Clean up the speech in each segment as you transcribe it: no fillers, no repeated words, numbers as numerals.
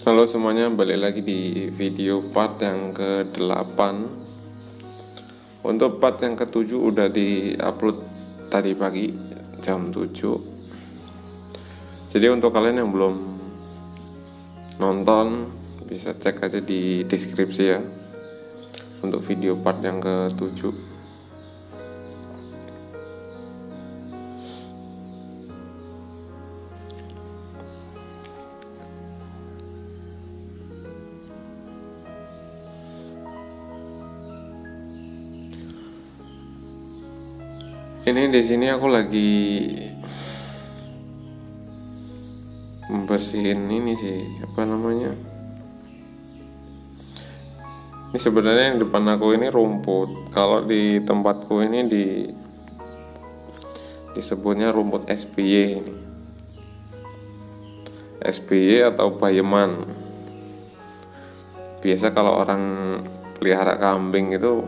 Halo semuanya, balik lagi di video part yang ke-8. Untuk part yang ke-7 udah di-upload tadi pagi jam 7. Jadi untuk kalian yang belum nonton bisa cek aja di deskripsi ya, untuk video part yang ke-7. Ini di sini aku lagi membersihin ini sih, apa namanya? Ini sebenarnya yang depan aku ini rumput. Kalau di tempatku ini disebutnya rumput SBY ini. SBY atau bayeman. Biasa kalau orang pelihara kambing itu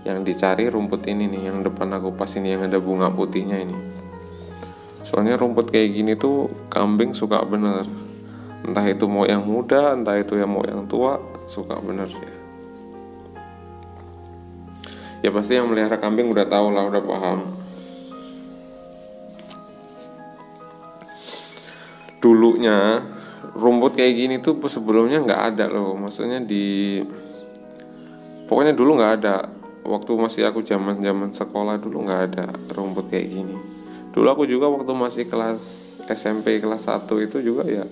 yang dicari rumput ini nih, yang depan aku pas ini, yang ada bunga putihnya ini. Soalnya rumput kayak gini tuh kambing suka bener, entah itu mau yang muda, entah itu yang mau yang tua, suka bener ya. Ya pasti yang melihara kambing udah tahu lah, udah paham. Dulunya rumput kayak gini tuh sebelumnya nggak ada loh, maksudnya pokoknya dulu nggak ada. Waktu masih aku zaman sekolah dulu nggak ada rumput kayak gini. Dulu aku juga waktu masih kelas SMP kelas 1 itu juga ya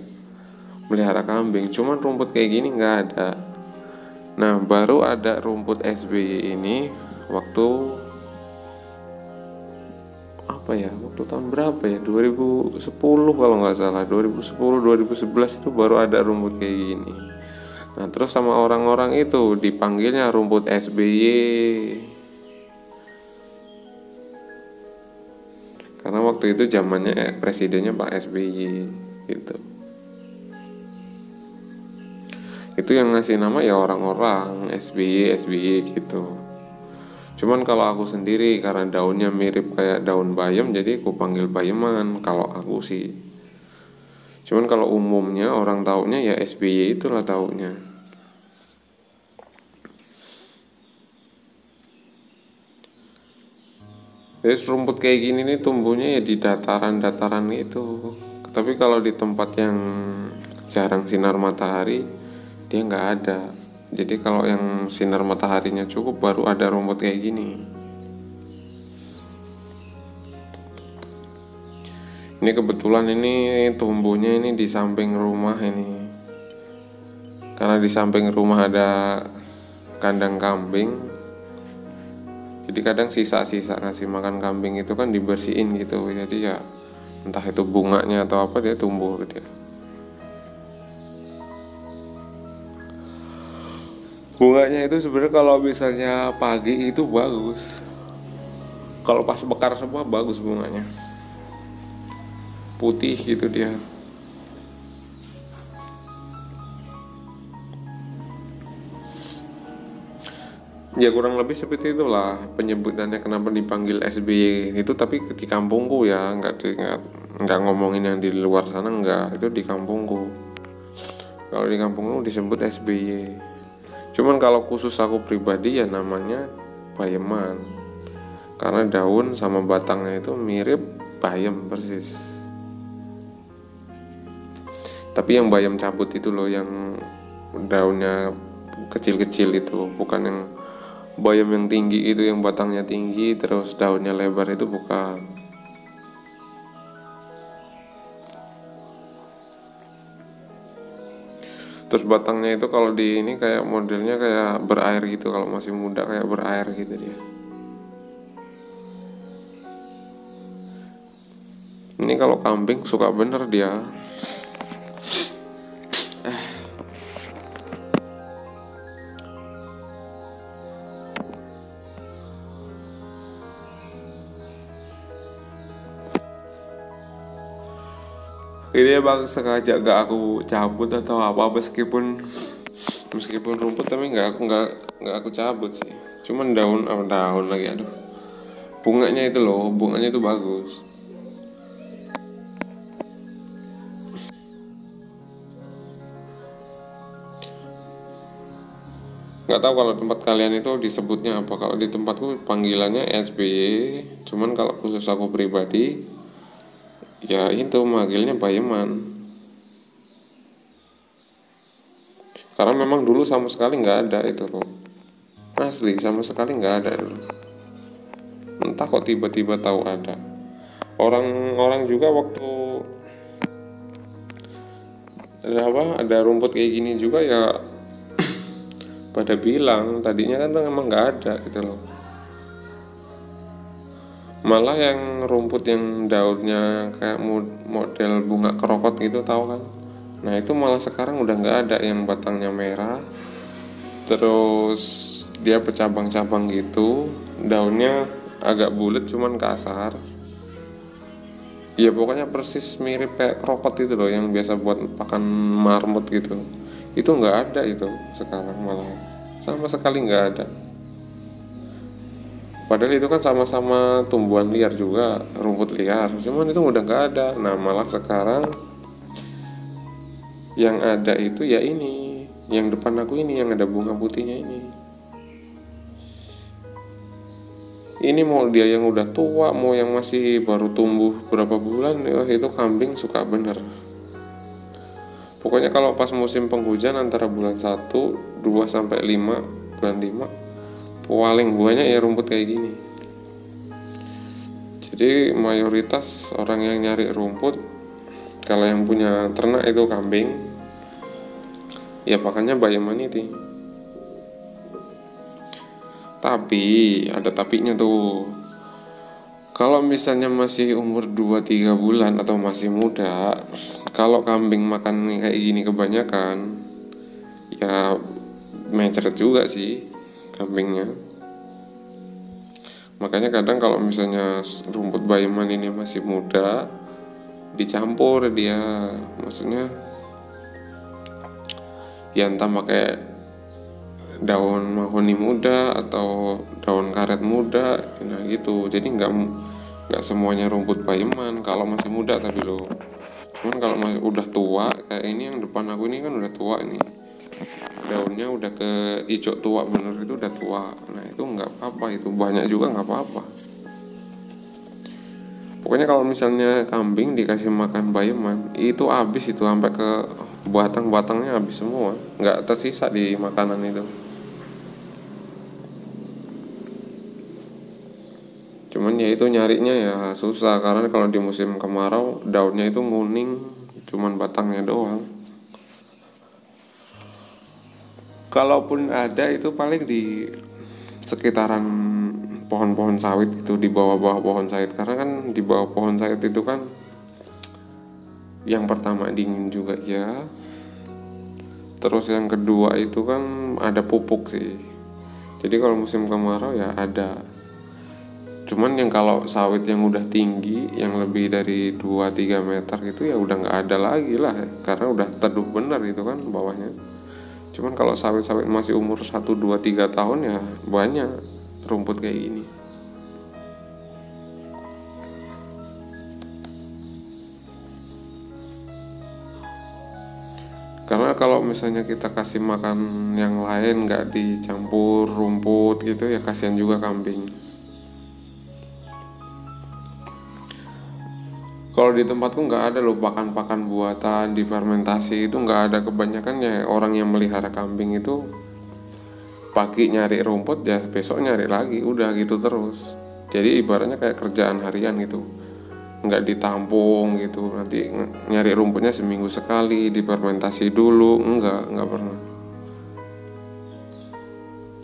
melihara kambing, cuman rumput kayak gini nggak ada. Nah baru ada rumput SBY ini waktu waktu tahun berapa ya, 2010 kalau nggak salah, 2010-2011 itu baru ada rumput kayak gini. Nah terus sama orang-orang itu dipanggilnya rumput SBY, karena waktu itu zamannya presidennya Pak SBY gitu. Itu yang ngasih nama ya orang-orang SBY gitu. Cuman kalau aku sendiri karena daunnya mirip kayak daun bayam, jadi aku panggil bayeman kalau aku sih. Cuman kalau umumnya orang taunya ya SBY itulah taunya. Jadi rumput kayak gini nih tumbuhnya ya di dataran-dataran itu. Tapi kalau di tempat yang jarang sinar matahari dia nggak ada. Jadi kalau yang sinar mataharinya cukup baru ada rumput kayak gini. Ini kebetulan ini tumbuhnya ini di samping rumah ini. Karena di samping rumah ada kandang kambing. Jadi kadang sisa-sisa ngasih makan kambing itu kan dibersihin gitu. Jadi ya entah itu bunganya atau apa dia tumbuh gitu ya. Bunganya itu sebenarnya kalau misalnya pagi itu bagus. Kalau pas mekar semua bagus bunganya. Putih gitu dia. Ya kurang lebih seperti itulah penyebutannya kenapa dipanggil SBY itu, tapi di kampungku ya, nggak ngomongin yang di luar sana, nggak, itu di kampungku. Kalau di kampungku disebut SBY. Cuman kalau khusus aku pribadi ya namanya bayeman, karena daun sama batangnya itu mirip bayam persis. Tapi yang bayam cabut itu loh, yang daunnya kecil-kecil itu, bukan yang bayam yang tinggi itu, yang batangnya tinggi terus daunnya lebar itu bukan. Terus batangnya itu kalau di ini kayak modelnya kayak berair gitu, kalau masih muda kayak berair gitu dia. Ini kalau kambing suka bener dia. Ini emang sengaja gak aku cabut atau apa, meskipun rumput, tapi nggak aku cabut sih. Cuman daun lagi, aduh, bunganya itu loh, bunganya itu bagus. Nggak tahu kalau tempat kalian itu disebutnya apa. Kalau di tempatku panggilannya SBY, cuman kalau khusus aku pribadi ya itu manggilnya Bayeman. Karena memang dulu sama sekali nggak ada itu loh, asli sama sekali nggak ada dulu. Entah kok tiba-tiba tahu ada. Orang-orang juga waktu ada rumput kayak gini juga ya pada bilang tadinya kan emang nggak ada gitu loh. Malah yang rumput yang daunnya kayak model bunga kerokot gitu, tahu kan? Nah itu malah sekarang udah nggak ada, yang batangnya merah terus dia bercabang-cabang gitu, daunnya agak bulat cuman kasar. Ya pokoknya persis mirip kayak kerokot itu loh, yang biasa buat pakan marmut gitu. Itu nggak ada itu sekarang, malah sama sekali nggak ada. Padahal itu kan sama-sama tumbuhan liar juga, rumput liar, cuman itu udah nggak ada. Nah malah sekarang yang ada itu ya ini, yang depan aku ini, yang ada bunga putihnya ini. Ini mau dia yang udah tua, mau yang masih baru tumbuh berapa bulan, ya itu kambing suka bener. Pokoknya kalau pas musim penghujan antara bulan 1, 2 sampai 5, bulan 5 paling banyak ya rumput kayak gini. Jadi mayoritas orang yang nyari rumput, kalau yang punya ternak itu kambing, ya pakannya Bayeman itu. Tapi ada tapinya tuh. Kalau misalnya masih umur 2-3 bulan atau masih muda, kalau kambing makan kayak gini kebanyakan, ya mencret juga sih kambingnya. Makanya kadang kalau misalnya rumput Bayeman ini masih muda, dicampur dia, maksudnya ya entah pakai daun mahoni muda atau daun karet muda, nah gitu. Jadi nggak semuanya rumput Bayeman kalau masih muda tapi loh. Cuman kalau masih udah tua kayak ini, yang depan aku ini kan udah tua ini, daunnya udah ke hijau tua bener, itu udah tua. Nah itu nggak apa-apa, itu banyak juga nggak apa-apa. Pokoknya kalau misalnya kambing dikasih makan Bayeman itu habis, itu sampai ke batang-batangnya habis semua, nggak tersisa di makanan itu. Cuman ya itu nyarinya ya susah, karena kalau di musim kemarau daunnya itu nguning, cuman batangnya doang. Kalaupun ada itu paling di sekitaran pohon-pohon sawit, itu di bawah-bawah pohon sawit. Karena kan di bawah pohon sawit itu kan yang pertama dingin juga ya, terus yang kedua itu kan ada pupuk sih. Jadi kalau musim kemarau ya ada. Cuman yang kalau sawit yang udah tinggi, yang lebih dari 2-3 meter gitu ya udah nggak ada lagi lah, karena udah teduh bener itu kan bawahnya. Cuman kalau sawit-sawit masih umur 1, 2, 3 tahun ya banyak rumput kayak gini. Karena kalau misalnya kita kasih makan yang lain nggak dicampur rumput gitu ya kasihan juga kambing. Kalau di tempatku nggak ada loh pakan-pakan buatan difermentasi, itu nggak ada. Kebanyakan ya orang yang melihara kambing itu pagi nyari rumput ya besok nyari lagi, udah gitu terus. Jadi ibaratnya kayak kerjaan harian gitu, nggak ditampung gitu. Nanti nyari rumputnya seminggu sekali, difermentasi dulu, nggak pernah.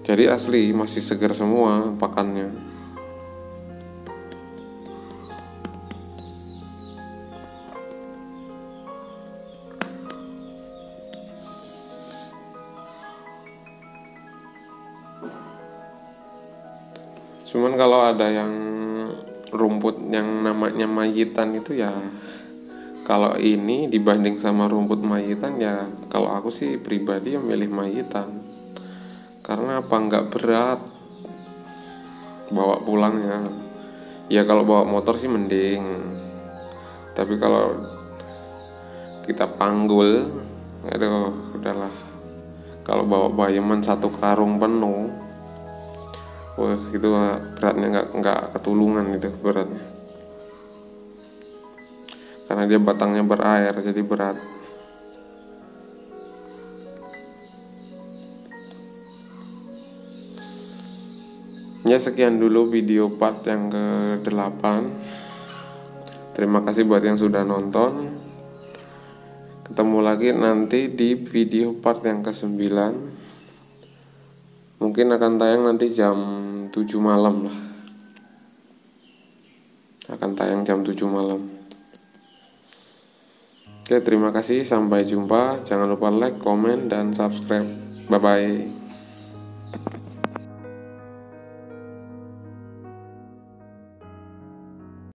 Jadi asli masih segar semua pakannya. Cuman kalau ada yang rumput yang namanya mayitan itu ya, kalau ini dibanding sama rumput mayitan ya kalau aku sih pribadi yang milih mayitan. Karena apa, nggak berat bawa pulangnya. Ya kalau bawa motor sih mending, tapi kalau kita panggul, aduh udahlah, Kalau bawa bayeman 1 karung penuh, wah itu beratnya nggak ketulungan itu beratnya, karena dia batangnya berair jadi berat. Ya sekian dulu video part yang ke-8. Terima kasih buat yang sudah nonton. Ketemu lagi nanti di video part yang ke-9. Mungkin akan tayang nanti jam 7 malam lah. Akan tayang jam 7 malam. Oke, terima kasih, sampai jumpa. Jangan lupa like, komen, dan subscribe. Bye bye.